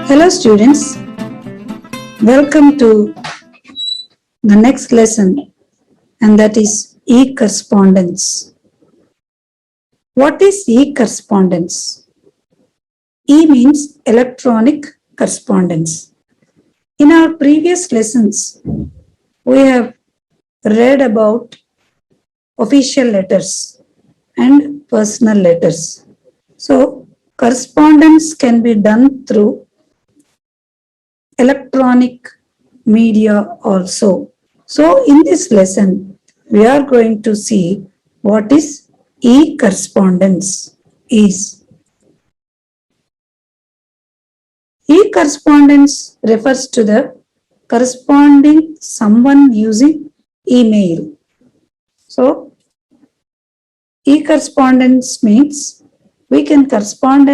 Hello students, welcome to the next lesson, and that is e-correspondence. What is e-correspondence? E means electronic correspondence. In our previous lessons, we have read about official letters and personal letters. So, correspondence can be done through electronic media also. So in this lesson, we are going to see what is e-correspondence is. E-correspondence refers to the corresponding someone using email. So e-correspondence means we can correspond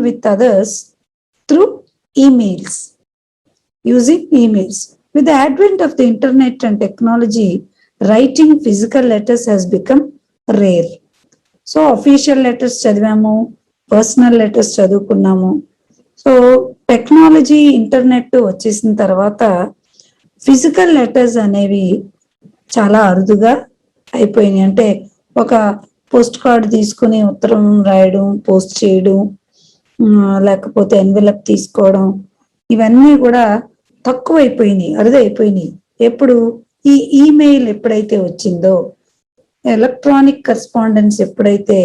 with others through emails, using emails. With the advent of the internet and technology, writing physical letters has become rare. So, official letters చదివాము, personal letters చదువుకున్నాము. So technology internet వచ్చేసిన తర్వాత physical letters అనేవి చాలా అరుదుగా అయిపోయినాయి. అంటే ఒక పోస్ట్ కార్డ్ తీసుకుని ఉత్తరం రాయడం, పోస్ట్ చేయడం, లేకపోతే ఎన్వెలప్ తీసుకోవడం, ఇవన్నీ కూడా తక్కువైపోయినాయి, అరుదైపోయినాయి. ఎప్పుడు ఈ ఈమెయిల్ ఎప్పుడైతే వచ్చిందో, ఎలక్ట్రానిక్ కరెస్పాండెన్స్ ఎప్పుడైతే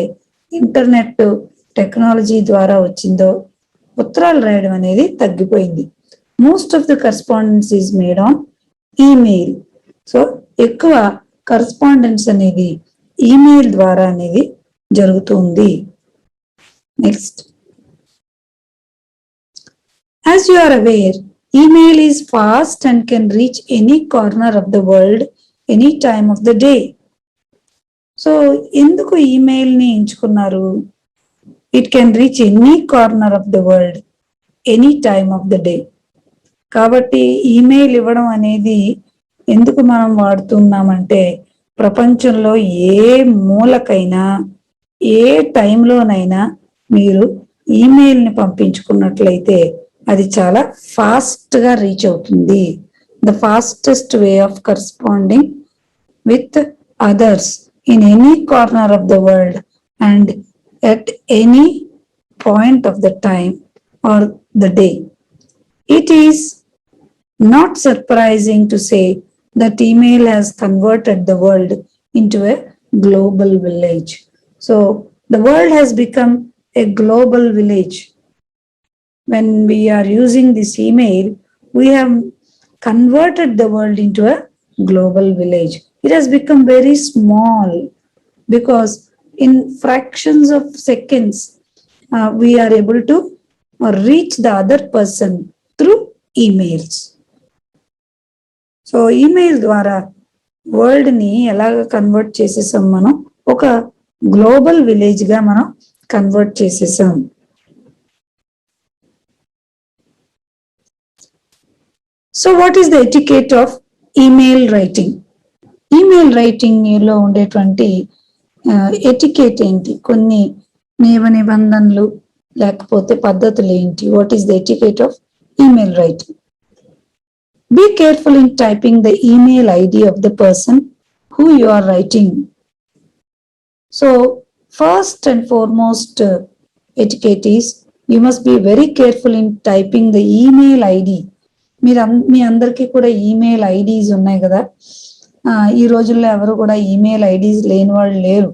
ఇంటర్నెట్ టెక్నాలజీ ద్వారా వచ్చిందో, ఉత్తరాలు రాయడం అనేది తగ్గిపోయింది. Most of the correspondence is made on email. So ఎక్కువ కరెస్పాండెన్స్ అనేది ఈమెయిల్ ద్వారా అనేది జరుగుతుంది. Next, as you are aware, email is fast and can reach any corner of the world any time of the day. So ఎందుకు email ని ఎంచుకున్నారు? It can reach any corner of the world any time of the day. కాబట్టి email ఇవ్వడం అనేది ఎందుకు మనం వాడుతున్నామంటే, ప్రపంచంలో ఏ మూలకైనా ఏ టైంలోనైనా మీరు ఈమెయిల్ ని పంపించుకున్నట్లయితే అది చాలా ఫాస్ట్ గా రీచ్ అవుతుంది. The fastest way of corresponding with others in any corner of the world and at any point of the time or the day. It is not surprising to say that email has converted the world into a global village. So the world has become a global village. When we are using this email, we have converted the world into a global village. It has become very small because in fractions of seconds, we are able to reach the other person through emails. So email ద్వారా world ని ఎలాగ convert చేసేసాం, మనం ఒక global village గా మనం convert చేసేసాం. So what is the etiquette of email writing? Email writing లో ఉండేటువంటి ఎటికేట్ ఏంటి, కొన్ని నియమ నిబంధనలు లేకపోతే పద్ధతులు ఏంటి? What is the etiquette of email writing? Be careful in typing the email ID of the person who you are writing. So, first and foremost etiquette is you must be very careful in typing the email ID. మీ అందరికీ కూడా email IDs ఉన్నాయి కదా. ఈ రోజుల్లో ఎవరు కూడా email IDs లేని వాళ్ళు లేరు.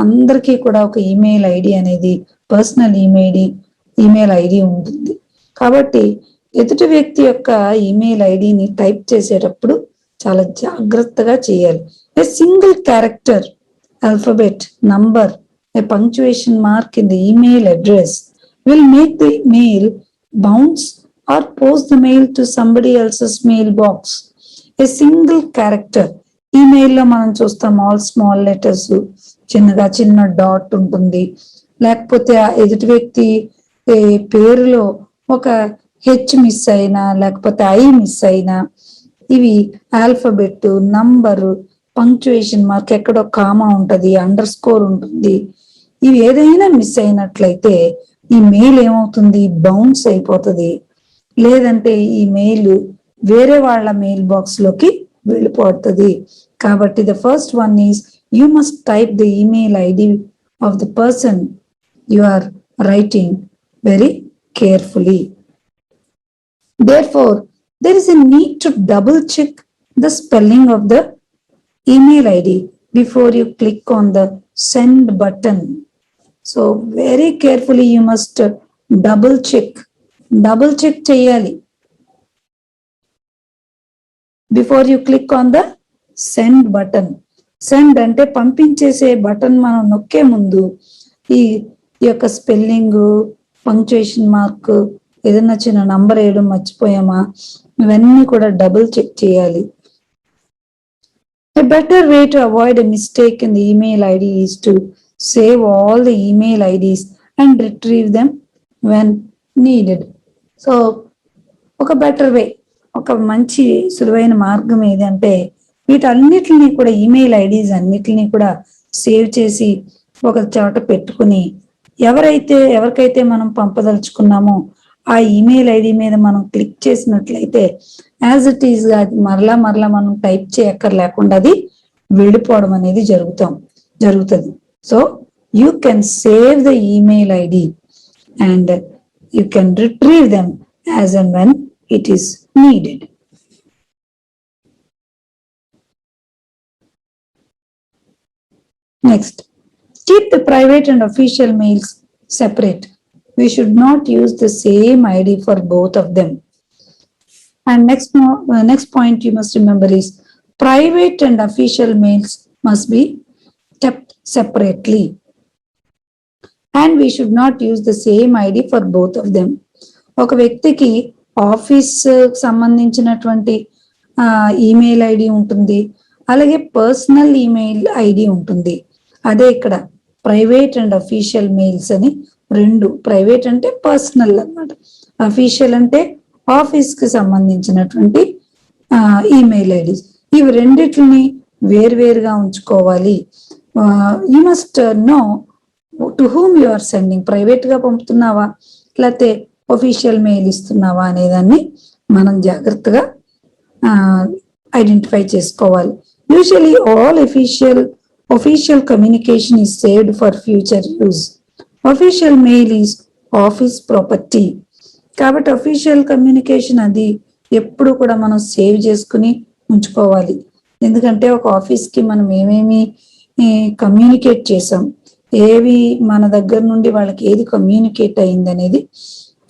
అందరికీ కూడా ఒక ఈమెయిల్ ఐడి అనేది, పర్సనల్ ఈమెయిల్ ఐడి ఉంటుంది. కాబట్టి ఎదుటి వ్యక్తి యొక్క ఈమెయిల్ ఐడిని టైప్ చేసేటప్పుడు చాలా జాగ్రత్తగా చేయాలి. A single character, alphabet, number, A punctuation mark in the email address will make the mail bounce or post the mail to somebody else's mailbox. A single character, ఈమెయిల్లో మనం చూస్తాం ఆల్ స్మాల్ లెటర్స్, చిన్నగా చిన్న dot ఉంటుంది. లేకపోతే ఆ ఎదుటి వ్యక్తి పేరులో ఒక హెచ్ మిస్ అయినా లేకపోతే ఐ మిస్ అయినా, ఇవి ఆల్ఫాబెట్, నంబరు, పంక్చుయేషన్ మార్క్, ఎక్కడో కామా ఉంటది, అండర్ స్కోర్ ఉంటుంది, ఇవి ఏదైనా మిస్ అయినట్లయితే ఈ మెయిల్ ఏమవుతుంది, బౌన్స్ అయిపోతుంది, లేదంటే ఈ మెయిల్ వేరే వాళ్ళ మెయిల్ బాక్స్ లోకి వెళ్ళిపోతుంది. కాబట్టి the first one is you must type the email ID of the person you are writing very carefully. Therefore, there is a need to double check the spelling of the email ID before you click on the send button. So very carefully you must double check cheyali before you click on the send button. Send ante పంపించేసే button మనం నొక్కే ముందు ఈ యొక్క spelling, punctuation mark, ఏదైనా చిన్న number వేయడం మర్చిపోయామా, ఇవన్నీ కూడా డబుల్ చెక్ చేయాలి. A better way to avoid a mistake in the email ID is to save all the email IDs and retrieve them when needed. So, ఒక బెటర్ వే, ఒక మంచి సులువైన మార్గం ఏదంటే వీటన్నిటిని కూడా ఈమెయిల్ ఐడీస్ అన్నిటిని కూడా సేవ్ చేసి ఒక చోట పెట్టుకుని ఎవరికైతే మనం పంపదలుచుకున్నామో ఆ ఈమెయిల్ ఐడి మీద మనం క్లిక్ చేసినట్లయితే యాజ్ ఇట్ ఈస్ మరలా మనం టైప్ చేయక్కర్లేకుండా అది వెళ్ళిపోవడం అనేది జరుగుతుంది. So you can save the email ID and you can retrieve them as and when it is needed. Next, keep the private and official mails separate. We should not use the same ID for both of them. And next point you must remember is private and official mails must be kept separately. And we should not use the same ID for both of them. ఒక వ్యక్తికి office సంబంధించినటువంటి email ID ఉంటుంది, అలాగే personal email ID ఉంటుంది. అదే ఇక్కడ private and official mails అని రెండు. ప్రైవేట్ అంటే పర్సనల్ అన్నమాట, అఫీషియల్ అంటే ఆఫీస్ కి సంబంధించినటువంటి ఈమెయిల్ ఐడీస్. ఇవి రెండిటిని వేరువేరుగా ఉంచుకోవాలి. You must know to whom you are sending. Private గా పంపుతున్నావా లేకపోతే అఫీషియల్ మెయిల్ ఇస్తున్నావా అనేదాన్ని మనం జాగ్రత్తగా ఐడెంటిఫై చేసుకోవాలి. Usually all official communication is saved for future use. Official mail is office property. కాబట్టి అఫీషియల్ కమ్యూనికేషన్ అది ఎప్పుడు కూడా మనం సేవ్ చేసుకుని ఉంచుకోవాలి. ఎందుకంటే ఒక ఆఫీస్కి మనం ఏమేమి కమ్యూనికేట్ చేసాం, ఏవి మన దగ్గర నుండి వాళ్ళకి ఏది కమ్యూనికేట్ అయింది అనేది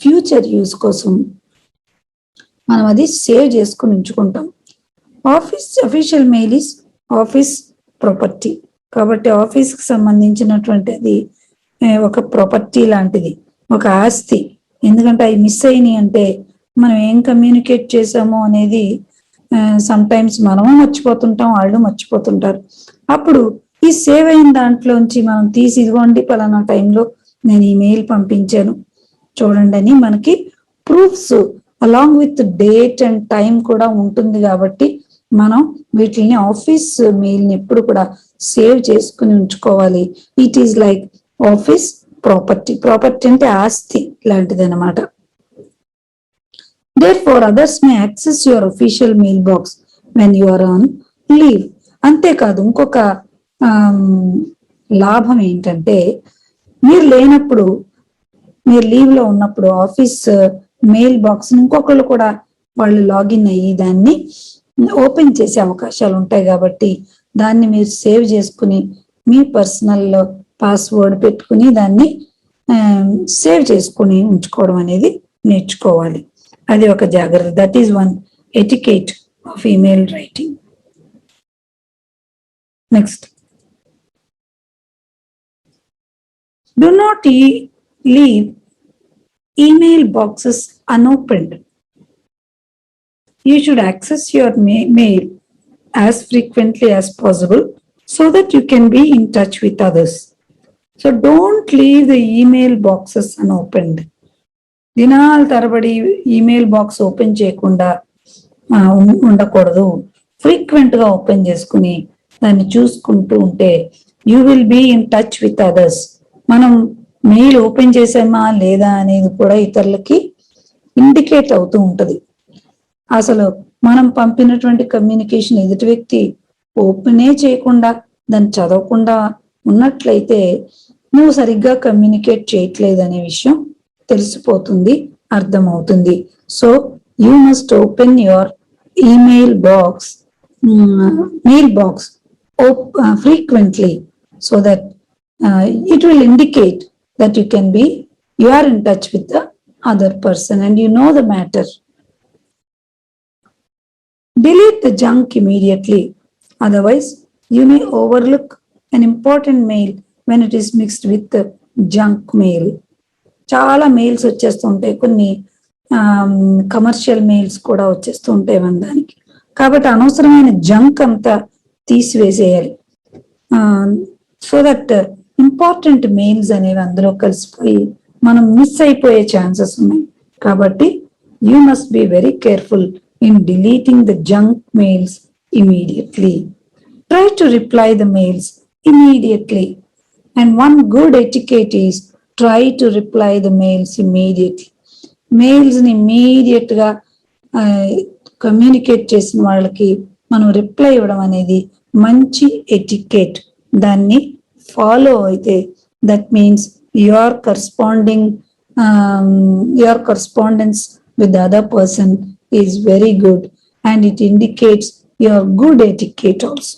ఫ్యూచర్ యూస్ కోసం మనం అది సేవ్ చేసుకుని ఉంచుకుంటాం. Official mail is office property. కాబట్టి ఆఫీస్కి సంబంధించినటువంటి అది ఒక ప్రాపర్టీ లాంటిది, ఒక ఆస్తి. ఎందుకంటే అవి మిస్ అయినాయి అంటే మనం ఏం కమ్యూనికేట్ చేసామో అనేది సమ్ టైమ్స్ మనము మర్చిపోతుంటాం, వాళ్ళు మర్చిపోతుంటారు. అప్పుడు ఈ సేవ్ అయిన దాంట్లోంచి మనం తీసి ఇదిగోండి పలానా టైంలో నేను ఈ మెయిల్ పంపించాను చూడండి అని మనకి proofs along with date and time కూడా ఉంటుంది. కాబట్టి మనం వీటిని ఆఫీస్ మెయిల్ ని ఎప్పుడు కూడా సేవ్ చేసుకుని ఉంచుకోవాలి. It is like office property. Property అంటే ఆస్తి లాంటిది అనమాట. Therefore, others may access your official mailbox when you are on leave. అంతేకాదు ఇంకొక లాభం ఏంటంటే మీరు లేనప్పుడు, మీరు లీవ్ లో ఉన్నప్పుడు ఆఫీస్ మెయిల్ బాక్స్ ఇంకొకళ్ళు కూడా వాళ్ళు లాగిన్ అయ్యి దాన్ని ఓపెన్ చేసే అవకాశాలు ఉంటాయి. కాబట్టి దాన్ని మీరు సేవ్ చేసుకుని మీ పర్సనల్ పాస్వర్డ్ పెట్టుకుని దాన్ని సేవ్ చేసుకుని ఉంచుకోవడం అనేది నేర్చుకోవాలి. అది ఒక జాగ్రత్త. That is one etiquette of email writing. Next, do not leave email boxes unopened. You should access your mail as frequently as possible so that you can be in touch with others. So don't leave the email boxes unopened. దినాల తరబడి email box open చేయకుండా ఉండకూడదు. Frequent గా open చేసుకుని దాన్ని చూసుకుంటూ ఉంటే you will be in touch with others. మనం మెయిల్ ఓపెన్ చేసామా లేదా అనేది కూడా ఇతరులకి ఇండికేట్ అవుతూ ఉంటది. అసలు మనం పంపినటువంటి కమ్యూనికేషన్ ఎదుటి వ్యక్తి ఓపెనే చేయకుండా దాన్ని చదవకుండా ఉన్నట్లయితే నువ్వు సరిగ్గా కమ్యూనికేట్ చేయట్లేదు అనే విషయం తెలిసిపోతుంది, అర్థమవుతుంది. So you must open your email box mail box frequently so that it will indicate that you are in touch with the other person and you know the matter. Delete the junk immediately, otherwise you may overlook an important mail when it is mixed with the junk mail. చాలా mails వచ్చేస్తూ ఉంటాయి, కొన్ని commercial mails కూడా వచ్చేస్తూ ఉంటాయి మన దానికి. కాబట్టి అనవసరమైన జంక్ అంతా తీసివేసేయాలి, సో దట్ ఇంపార్టెంట్ మెయిల్స్ అనేవి అందులో కలిసిపోయి మనం మిస్ అయిపోయే ఛాన్సెస్ ఉన్నాయి. కాబట్టి you must be very careful in deleting the junk mails immediately. Try to reply the mails immediately. And one good etiquette is try to reply the mails immediately. Mails ni immediate ga communicate చేసిన వాళ్ళకి మనం reply ఇవ్వడం అనేది మంచి etiquette. దాన్ని follow అయితే that means your correspondence with the other person is very good and it indicates your good etiquette also.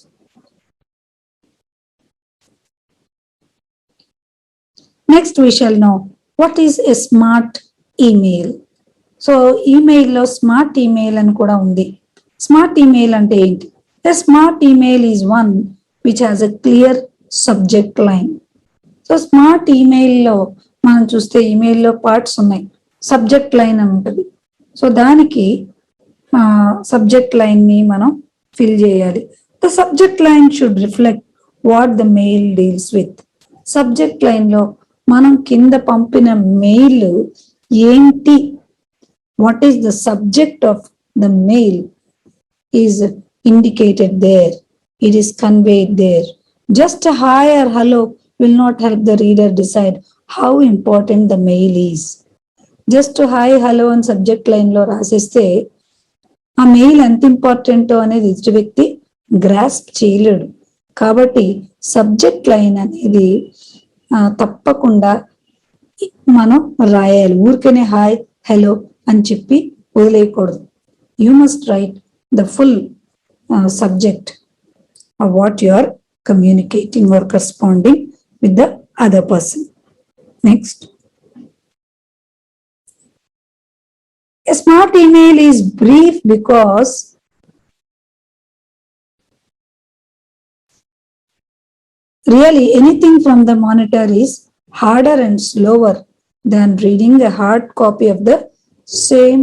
Next we shall know what is a smart email. So email lo smart email అని కూడా ఉంది. Smart email అంటే ఏంటి? A smart email is one which has a clear subject line. So smart email లో మనం చూస్తే email లో parts ఉన్నాయి, సబ్జెక్ట్ లైన్ అని ఉంటుంది. సో దానికి సబ్జెక్ట్ లైన్ ని మనం ఫిల్ చేయాలి. The subject line should reflect what the mail deals with. Subject line లో మనం కింద పంపిన మెయిల్ ఏంటి, what is the subject of the mail is indicated there, it is conveyed there. Just hi or hello will not help the reader decide how important the mail is. Just hi hello అని subject line లో రాసేస్తే ఆ mail ఎంత important అనేది ఎదుటి వ్యక్తి grasp చేయలేడు. కాబట్టి subject line అనేది తప్పకుండా మనం రాయాలి. ఊరికనే హాయ్ హలో అని చెప్పి వదిలేయకూడదు. You must write the full subject of what you are communicating or corresponding with the other person. Next, a smart email is brief because really anything from the monitor is harder and slower than reading a hard copy of the same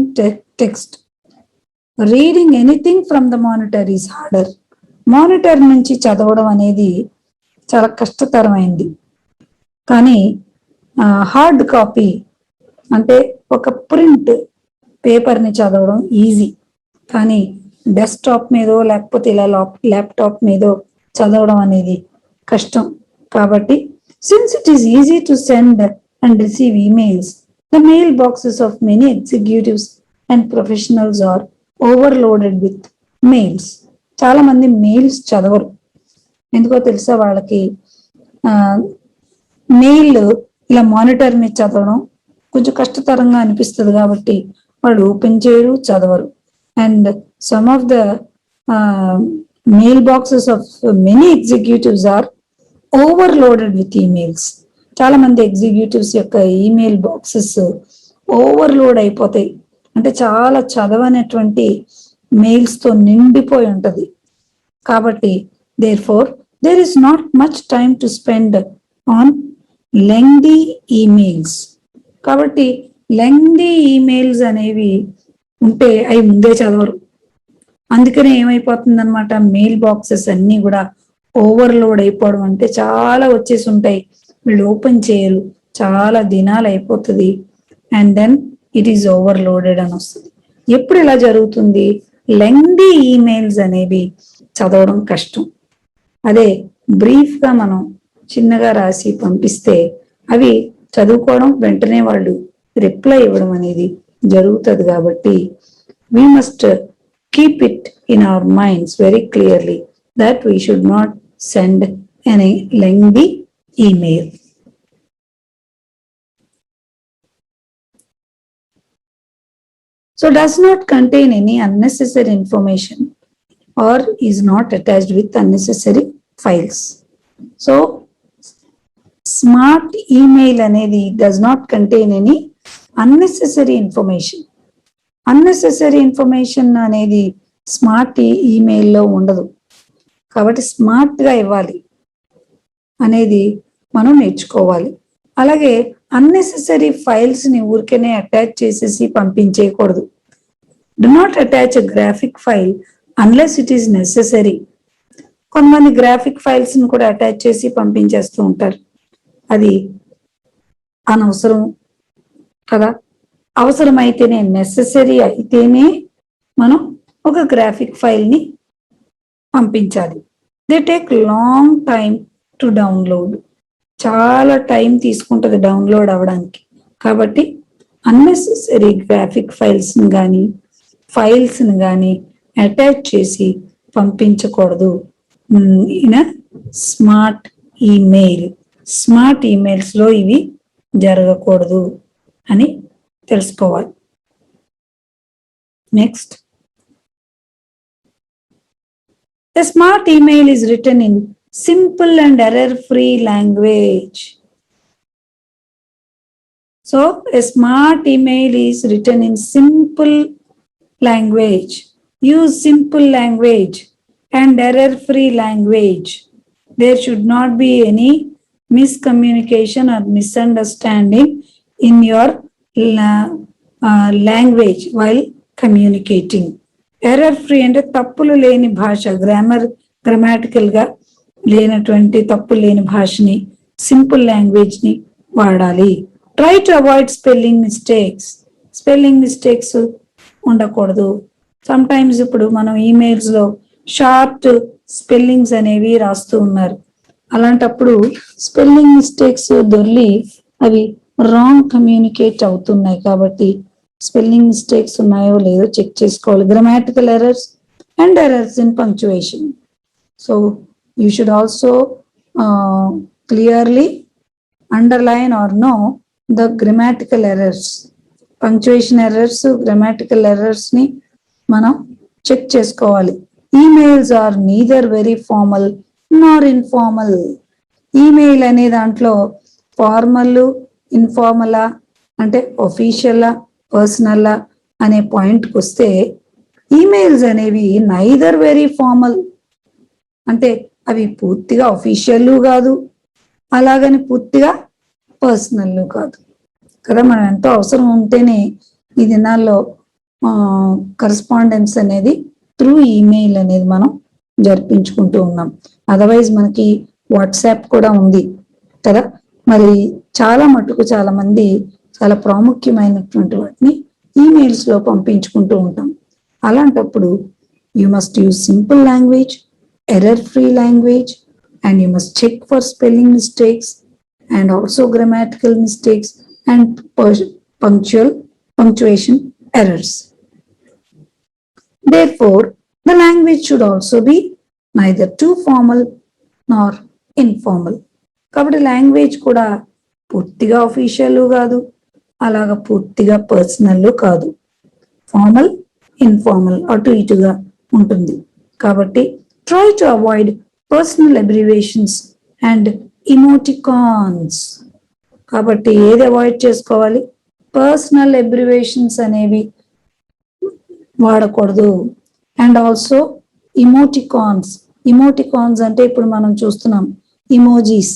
text. Reading anything from the monitor is harder. Monitor నుంచి చదవడం అనేది చాలా కష్టతరమైంది. కానీ hard copy అంటే ఒక print పేపర్ని చదవడం easy. కానీ డెస్క్టాప్ మీదో లేకపోతే ఇలా ల్యాప్టాప్ మీదో చదవడం అనేది కష్టం. కాబట్టి since it is easy to send and receive emails, the mail boxes of many executives and professionals are overloaded with mails. చాలా మంది మెయిల్స్ చదవరు, ఎందుకో తెలుసా, వాళ్ళకి మెయిల్ ఇలా మానిటర్ మీద చదవడం కొంచెం కష్టతరంగా అనిపిస్తుంది కాబట్టి వాళ్ళు ఓపెన్ చేయరు, చదవరు. And some of the mail boxes of many executives are overloaded with emails. చాలా మంది ఎగ్జిక్యూటివ్స్ యొక్క ఈమెయిల్ బాక్సెస్ ఓవర్లోడ్ అయిపోతాయి, అంటే చాలా చదవనటువంటి మెయిల్స్ తో నిండిపోయి ఉంటది. కాబట్టి therefore there is not much time to spend on lengthy emails. కాబట్టి lengthy emails అనేవి ఉంటే అవి ముందే చదవరు. అందుకనే ఏమైపోతుంది అనమాట, మెయిల్ బాక్సెస్ అన్ని కూడా ఓవర్లోడ్ అయిపోవడం. అంటే చాలా వచ్చేసి ఉంటాయి, వీళ్ళు ఓపెన్ చేయరు, చాలా దినాలు అయిపోతుంది, and then it is overloaded అని వస్తుంది. ఎప్పుడు ఇలా జరుగుతుంది, లెంగ్దీ ఈమెయిల్స్ అనేవి చదవడం కష్టం. అదే బ్రీఫ్ గా మనం చిన్నగా రాసి పంపిస్తే అవి చదువుకోవడం, వెంటనే వాళ్ళు రిప్లై ఇవ్వడం అనేది జరుగుతుంది. కాబట్టి we must keep it in our minds very clearly that we should not send any lengthy email. So does not contain any unnecessary information or is not attached with unnecessary files. So smart email అనేది does not contain any unnecessary information. Unnecessary information అనేది smart ఈమెయిల్లో ఉండదు. కాబట్టి స్మార్ట్గా ఇవ్వాలి అనేది మనం నేర్చుకోవాలి. అలాగే అన్నెసెసరీ ఫైల్స్ని ఊరికేనే అటాచ్ చేసేసి పంపించేయకూడదు. Do not attach a graphic file unless it is necessary. కొంతమంది గ్రాఫిక్ ఫైల్స్ని కూడా అటాచ్ చేసి పంపించేస్తూ ఉంటారు. అది అనవసరం కదా. అవసరమైతేనే, నెసెసరీ అయితేనే మనం ఒక గ్రాఫిక్ ఫైల్ని పంపించాలి. They take long time to download. చాలా టైం తీసుకుంటుంది డౌన్లోడ్ అవ్వడానికి. కాబట్టి అన్నెసెసరీ గ్రాఫిక్ ఫైల్స్ని కానీ ఫైల్స్ని కానీ అటాచ్ చేసి పంపించకూడదు. ఇన్ స్మార్ట్ ఈమెయిల్, స్మార్ట్ ఈమెయిల్స్లో ఇవి జరగకూడదు అని తెలుసుకోవాలి. Next, a smart email is written in simple and error-free language. So a smart email is written in simple language. Use simple language and error-free language. There should not be any miscommunication or misunderstanding in your language while communicating. Error free అంటే తప్పులు లేని భాష, గ్రామాటికల్గా లేనటువంటి తప్పులు లేని భాషని, simple లాంగ్వేజ్ని వాడాలి. Try to avoid spelling mistakes. Spelling mistakes ఉండకూడదు. సమ్టైమ్స్ ఇప్పుడు మనం ఈమెయిల్స్లో షార్ట్ స్పెల్లింగ్స్ అనేవి రాస్తూ ఉన్నారు. అలాంటప్పుడు స్పెల్లింగ్ మిస్టేక్స్ దొర్లి అవి రాంగ్ కమ్యూనికేట్ అవుతున్నాయి. కాబట్టి స్పెల్లింగ్ మిస్టేక్స్ ఉన్నాయో లేదో చెక్ చేసుకోవాలి. Grammatical errors and errors in punctuation. So you should also clearly underline or know the grammatical errors. Punctuation errors, grammatical ఎర్రర్స్ని మనం చెక్ చేసుకోవాలి. Emails are neither very formal nor informal. Email అనే దాంట్లో formal, ఇన్ఫార్మలా అంటే ఒఫీషియలా, పర్సనలా అనే పాయింట్కి వస్తే ఈమెయిల్స్ అనేవి నైదర్ వెరీ ఫార్మల్ అంటే అవి పూర్తిగా ఒఫీషియల్ కాదు, అలాగని పూర్తిగా పర్సనల్ కాదు కదా. మనం ఎంతో అవసరం ఉంటేనే ఈ దినాల్లో కరస్పాండెన్స్ అనేది త్రూ ఈమెయిల్ అనేది మనం జరిపించుకుంటూ ఉన్నాం. అదర్వైజ్ మనకి వాట్సాప్ కూడా ఉంది కదా. మరి చాలా మటుకు చాలా మంది చాలా ప్రాముఖ్యమైనటువంటి వాటిని ఈమెయిల్స్ లో పంపించుకుంటూ ఉంటాం. అలాంటప్పుడు you must use simple language, error free language, and you must check for spelling mistakes and also grammatical mistakes and punctuation errors. Therefore, the language should also be neither too formal nor informal. కాబట్టి language కూడా పూర్తిగా official కాదు, అలాగా పూర్తిగా personal కాదు. Formal, informal అటు ఇటుగా ఉంటుంది. కాబట్టి try to avoid personal abbreviations and emoticons. కాబట్టి ఏది అవాయిడ్ చేసుకోవాలి? పర్సనల్ అబ్రివేషన్స్ అనేవి వాడకూడదు. And also ఇమోటికాన్స్. ఇమోటికాన్స్ అంటే ఇప్పుడు మనం చూస్తున్నాం ఇమోజీస్.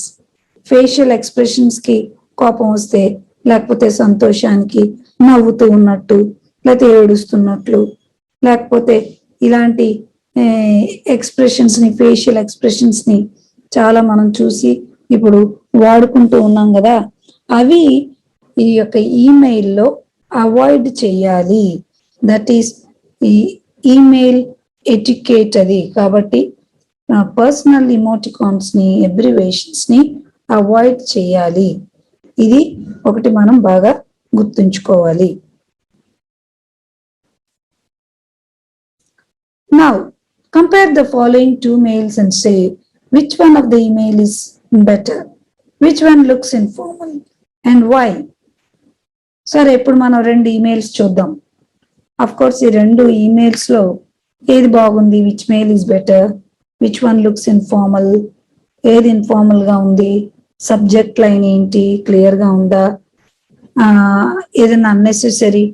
ఫేషియల్ ఎక్స్ప్రెషన్స్ కి కోపం వస్తే, లేకపోతే సంతోషానికి నవ్వుతూ ఉన్నట్టు, లేకపోతే ఏడుస్తున్నట్లు, లేకపోతే ఇలాంటి ఎక్స్ప్రెషన్స్ ని, ఫేషియల్ ఎక్స్ప్రెషన్స్ ని చాలా మనం చూసి ఇప్పుడు వాడుకుంటూ ఉన్నాం కదా. అవి ఈ యొక్క ఈమెయిల్లో అవాయిడ్ చేయాలి. దట్ ఈస్ ఈ ఈమెయిల్ ఎటికేట్ అది. కాబట్టి పర్సనల్ ఇమోటికాన్స్ ని, అబ్రివేషన్స్ ని అవాయిడ్ చేయాలి. ఇది ఒకటి మనం బాగా గుర్తుంచుకోవాలి. Now, compare the following two mails and say which one of the email is better, which one looks informal and why. సరే, ఇప్పుడు మనం 2 ఈమెయిల్స్ చూద్దాం. అఫ్ కోర్స్ ఈ 2 ఈమెయిల్స్ లో ఏది బాగుంది, which mail is better, which one looks informal, ఏది informal గా ఉంది, సబ్జెక్ట్ లైన్ ఏంటి, క్లియర్ గా ఉందా, ఏదైనా అన్నెసెసరీ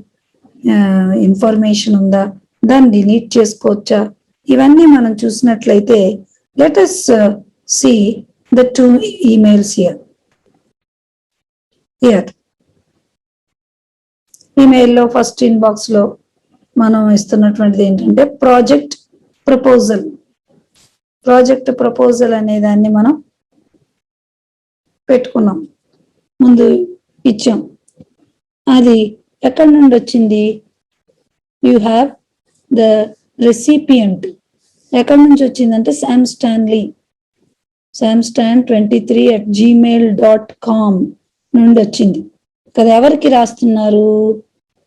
ఇన్ఫర్మేషన్ ఉందా, దాన్ని డిలీట్ చేసుకోవచ్చా, ఇవన్నీ మనం చూసినట్లయితే let us see the 2 emails here. ఈమెయిల్లో ఫస్ట్ ఇన్బాక్స్ లో మనం ఇస్తున్నటువంటిది ఏంటంటే ప్రాజెక్ట్ ప్రపోజల్ అనే దాన్ని మనం పెట్టుకున్నాం, ముందు ఇచ్చాం. అది ఎక్కడి నుండి వచ్చింది, యూ హ్యావ్ ద రెసిపియంట్ ఎక్కడి నుంచి వచ్చిందంటే samstan23@gmail.com నుండి వచ్చింది కదా. ఎవరికి రాస్తున్నారు,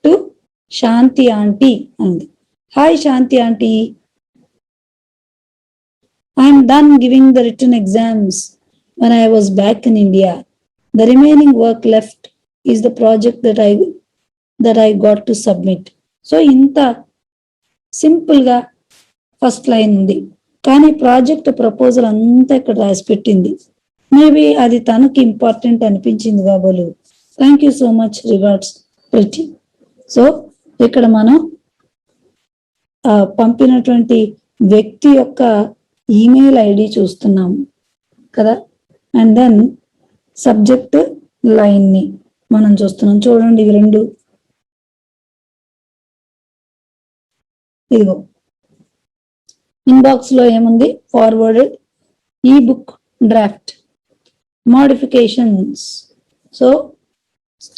టు శాంతి ఆంటీ అంది. Hi Shanti aunty, I'm done giving the written exams when I was back in India. The remaining work left is the project that I got to submit. So ఇంత సింపుల్ గా first line ఉంది, కానీ project proposal అంతా ఇక్కడ రాసి పెట్టింది. Maybe అది తనకి ఇంపార్టెంట్ అనిపించింది కాబోలు. Thank you so much, regards pretty. So ఇక్కడ మనం పంపినటువంటి వ్యక్తి యొక్క ఈమెయిల్ ఐడి చూస్తున్నాము కదా, అండ్ దెన్ సబ్జెక్ట్ లైన్ ని మనం చూస్తున్నాం. చూడండి, ఇవి 2 ఇదిగో ఇన్బాక్స్ లో ఏముంది, ఫార్వర్డెడ్ ఈ బుక్ డ్రాఫ్ట్ మోడిఫికేషన్స్. సో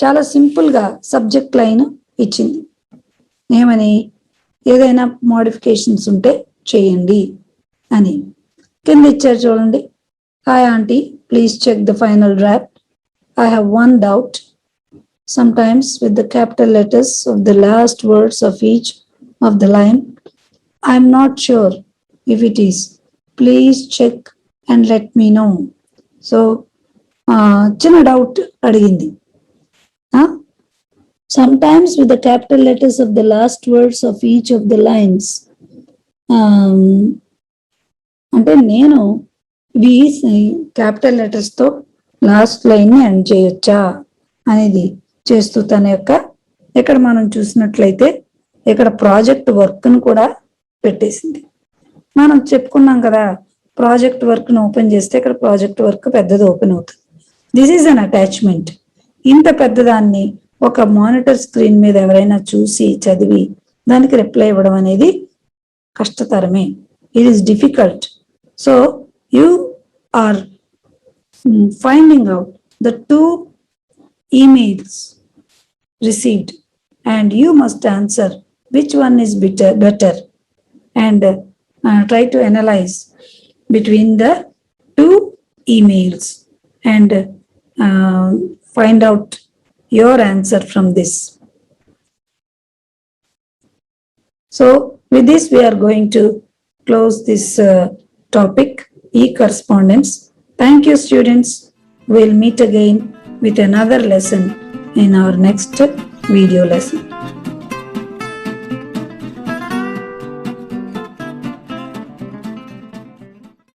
చాలా సింపుల్ గా సబ్జెక్ట్ లైన్ ఇచ్చింది, ఏమని, ఏదైనా మోడిఫికేషన్స్ ఉంటే చేయండి అని. కింద ఇచ్చారు చూడండి, hi aunty, please check the final draft. I have one doubt. Sometimes with the capital letters of the last words of each of the line, I am not sure if it is. Please check and let me know. So చిన్న doubt అడిగింది. Sometimes with the capital letters of the last words of each of the lines, అంటే నేను capital letters తో last line ని end చేయొచ్చా అనేది చేస్తూ తన యొక్క, ఇక్కడ మనం చూసినట్లయితే ఇక్కడ ప్రాజెక్ట్ వర్క్ ను కూడా పెట్టేసింది. మనం చెప్పుకున్నాం కదా, ప్రాజెక్ట్ వర్క్ ను ఓపెన్ చేస్తే ఇక్కడ ప్రాజెక్ట్ వర్క్ పెద్దది ఓపెన్ అవుతుంది. This is an attachment. ఇంత పెద్దదాన్ని ఒక మానిటర్ స్క్రీన్ మీద ఎవరైనా చూసి చదివి దానికి రిప్లై ఇవ్వడం అనేది కష్టతరమే. It is difficult. So you are finding out the 2 emails received and you must answer which one is better and try to analyze between the 2 emails and find out your answer from this. So with this we are going to close this topic, e-correspondence. Thank you students. We'll meet again with another lesson in our next video lesson.